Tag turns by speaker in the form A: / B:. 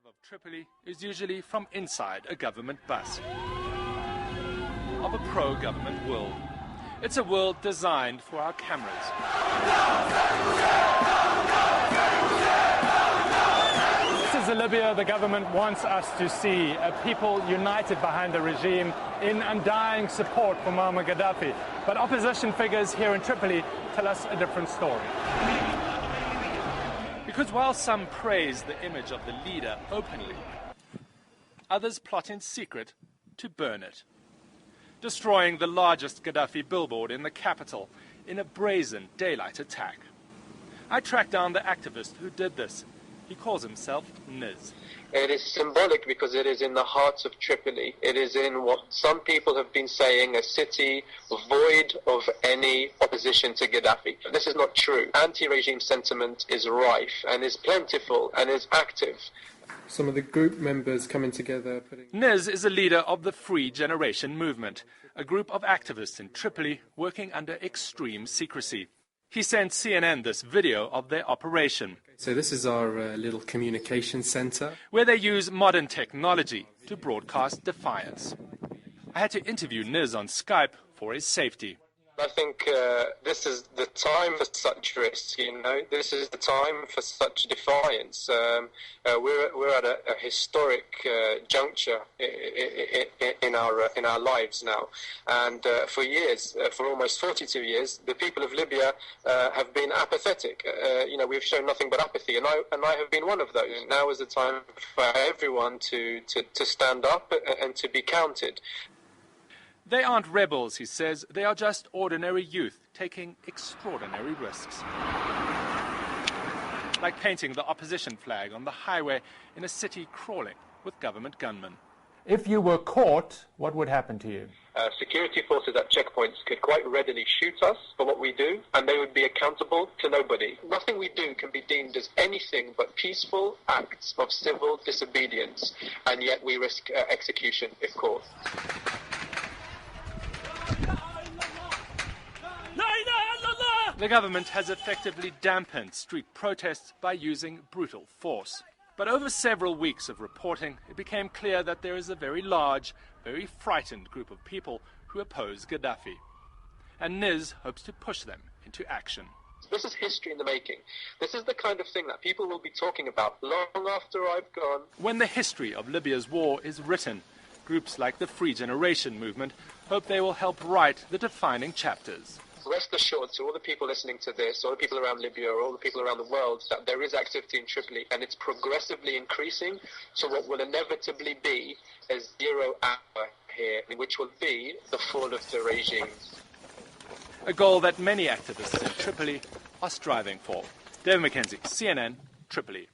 A: Of Tripoli is usually from inside a government bus of a pro-government world. It's a world designed for our cameras.
B: This is the Libya the government wants us to see, a people united behind the regime in undying support for Muammar Gaddafi. But opposition figures here in Tripoli tell us a different story.
A: Because while some praise the image of the leader openly, others plot in secret to burn it, destroying the largest Gaddafi billboard in the capital in a brazen daylight attack. I tracked down the activist who did this. He calls himself Niz.
C: It is symbolic because it is in the heart of Tripoli. It is in what some people have been saying, a city void of any opposition to Gaddafi. This is not true. Anti-regime sentiment is rife and is plentiful and is active.
D: Some of the group members coming together.
A: Niz is a leader of the Free Generation Movement, a group of activists in Tripoli working under extreme secrecy. He sent CNN this video of their operation.
D: So this is our little communication center,
A: where they use modern technology to broadcast defiance. I had to interview Niz on Skype for his safety.
C: I think this is the time for such risk, you know. This is the time for such defiance. We're at a historic juncture in our lives now. And for years, for almost 42 years, the people of Libya have been apathetic. We've shown nothing but apathy, and I have been one of those. Now is the time for everyone to stand up and to be counted.
A: They aren't rebels, he says. They are just ordinary youth taking extraordinary risks. Like painting the opposition flag on the highway in a city crawling with government gunmen.
B: If you were caught, what would happen to you?
C: Security forces at checkpoints could quite readily shoot us for what we do, and they would be accountable to nobody. Nothing we do can be deemed as anything but peaceful acts of civil disobedience, and yet we risk execution if caught.
A: The government has effectively dampened street protests by using brutal force. But over several weeks of reporting, it became clear that there is a very large, very frightened group of people who oppose Gaddafi. And Niz hopes to push them into action.
C: This is history in the making. This is the kind of thing that people will be talking about long after I've gone.
A: When the history of Libya's war is written, groups like the Free Generation Movement hope they will help write the defining chapters.
C: Rest assured to all the people listening to this, all the people around Libya, or all the people around the world, that there is activity in Tripoli, and it's progressively increasing to what will inevitably be a 0 hour here, which will be the fall of the regime.
A: A goal that many activists in Tripoli are striving for. David Mackenzie, CNN, Tripoli.